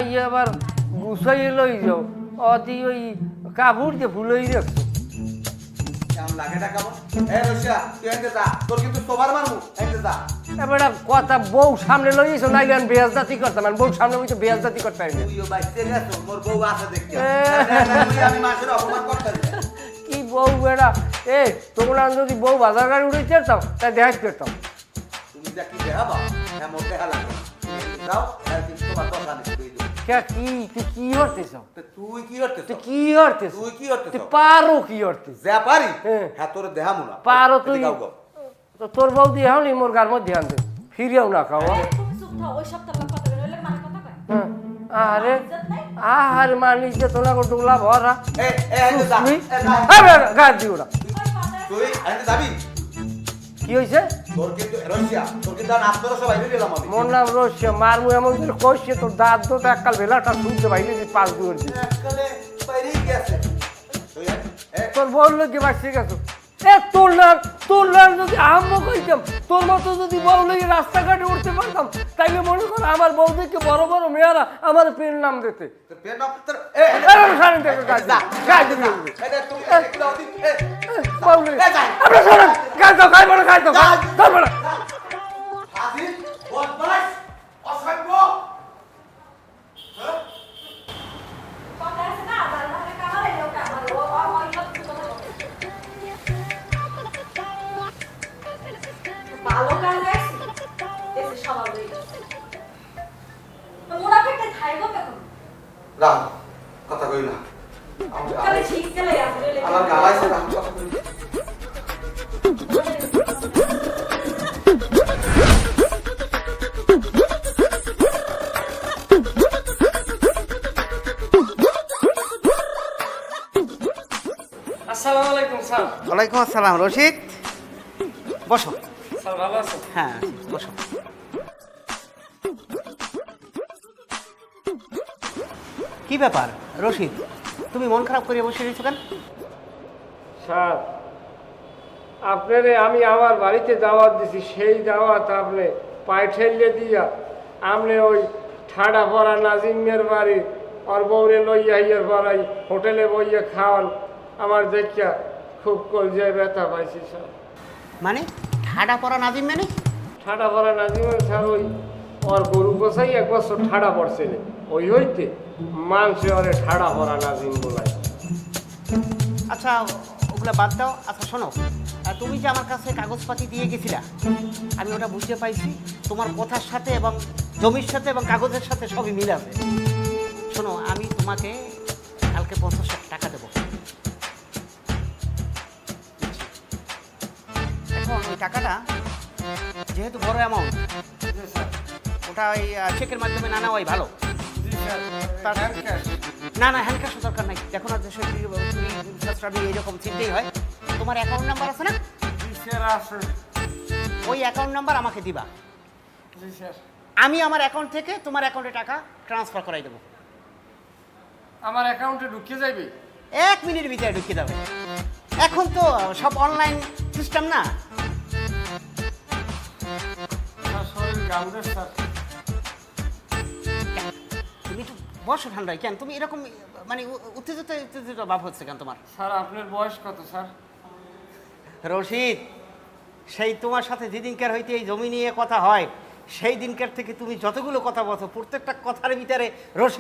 ইয়ে আবার গুছাইয়ে লই যাও অতি ওই কাপড় দিয়ে ফুলই রাখছো কেমন লাগে না কেমন রশিয়া তুই এনতে যা তোর কিন্তু সবার মারমু এনতে যা এবার কথা বউ সামনে লই এসো নাইলে আমি বেয়াজদাতি করতাম আর বউ সামনে আমি তো বেয়াজদাতি করতে পারি না তুইও বাইতে গেছো মোর বউ আছে দেখতে আমি মাসের অপমান করতে কি বউ বেড়া এ তোমরা যদি বউ বাজার গাড়ি উড়াইতে যেতাম তাই দেখাই পেতাম তুমি যা কি দেখাবা হ্যাঁ মোর দেখা লাগবে যাও আর কিন্তু তোমার দরকার নেই তুই কি তুই কি হরতেছ তুই কি করতেছ তুই কি হরতেছ তুই কি করতেছ তুই পারো কি হরতেছ যা পারি হ্যাঁ। হ্যাঁ তোর দেখামু না পারো তুই তো তোর বউ দিয়ে হাওনি মোর গার মধ্যে আনতে ফিরেও না খাও তুমি চুপ থাও ওই সব তোর কথা বলে মানে কথা কয় আরে আহারে মানিস যে তোলা কো ডোলা ভরা এ এনতে যা গার দিও না তুই এনতে যাবি কি হইছে তোর কিন্তু রশিয়া তোর কিন্তু আর আত্মরা সবাই দিলাম আমি মোর নাম রসিয়া মারমু এমন করে কইছে তোর দাঁত তো এককাল বেলাটা শুনতে পাইলে যে পাঁচ দুয়ার দিয়ে এককালে বাইরে গেছে তুই তোর বউর লোকে বাঁচিয়ে গেছো এ তোর নাম যদি আম্মু কইতাম তোর মতো যদি বউ লইয়ে রাস্তাঘাটে উঠতে পারতাম তাইলে মনে কর আমার বউ দেখে বড় বড় মেয়েরা আমার পেন নাম দিতে তোর পেন নাম তোর সারেন থেকে গাছ দিবি এটা তুমি একটু দাও দিন বউ লইয়ে আমরা সারেন গাছ দাও খাইবো না খাইবো না হাজির বদমাশ অসভ্য কথা আছে না আবার মানে কামারে লোক আমার ও ওই সব কথা ভালো কাজ আছে এসে সবার হয়ে গেছে তো মুনাফিকটা খাইবো কখন রাম কথা কই না কালে ঠিক চলে আসবে আমার গালাইছে রাম কথা কই আসসালামু আলাইকুম স্যার ওয়ালাইকুম আসসালাম রশিদ বসো স্যার ভালো আছেন হ্যাঁ বসো কি ব্যাপার রশিদ তুমি মন খারাপ করে বসে রয়েছো কেন স্যার আপনারে আমি আমার বাড়িতে দাওয়াত দিছি সেই দাওয়াত আপনি পায়ে ঠেললে দিয়া আপনি ওই ঠাডা পড়া নাজিমের বাড়ি ওর বউরে লইয়া ইয়ের পড়াই হোটেলে বইয়া খাওয়ান আমার দেখিয়া খুব কলজায় ব্যথা পাইছি স্যার মানে ঠাডা পড়া নাজিম মানে ঠাডা পড়া নাজিমের স্যার ওই ওর গরু গোসাই এক বছর ঠাডা পড়ছে রে ওই হইতে মানুষে ওরে ঠাডা পড়া নাজিম বলায় আচ্ছা ওগুলা বাদ দাও আচ্ছা শোনো তুমি যে আমার কাছে কাগজপাতি দিয়ে গেছিলা আমি ওটা বুঝতে পাইছি তোমার কথার সাথে এবং জমির সাথে এবং কাগজের সাথে সবই মিল আছে শোনো আমি তোমাকে কালকে 50,000 টাকা দেবো এখন ওই টাকাটা যেহেতু বড় অ্যামাউন্ট ওটা ওই চেকের মাধ্যমে না নেওয়াই ভালো না না হ্যান্ড ক্যাশ দরকার নাই দেখো না যে তুমি এইরকম চিনতেই হয় তোমার অ্যাকাউন্ট নাম্বার আছে না ওই অ্যাকাউন্ট নাম্বার আমাকে দিবা আমি আমার অ্যাকাউন্ট থেকে তোমার অ্যাকাউন্টে টাকা ট্রান্সফার করাই দেবো আমার অ্যাকাউন্টে ঢুকিয়ে যাবে 1 মিনিট ভিতরে ঢুকিয়ে দেবে এখন তো সব অনলাইন সিস্টেম না তুমি একটু বসো ঠান্ডায় কেন তুমি এরকম মানে উত্তেজিত উত্তেজিত ভাব হচ্ছে কেন তোমার স্যার আপনার বয়স কত স্যার রশিদ সেই তোমার সাথে যেদিনকার হইতে এই জমি নিয়ে কথা হয় সেই দিনকার থেকে তুমি যতগুলো কথা বলছো প্রত্যেকটা কথার ভিতরে রশিদ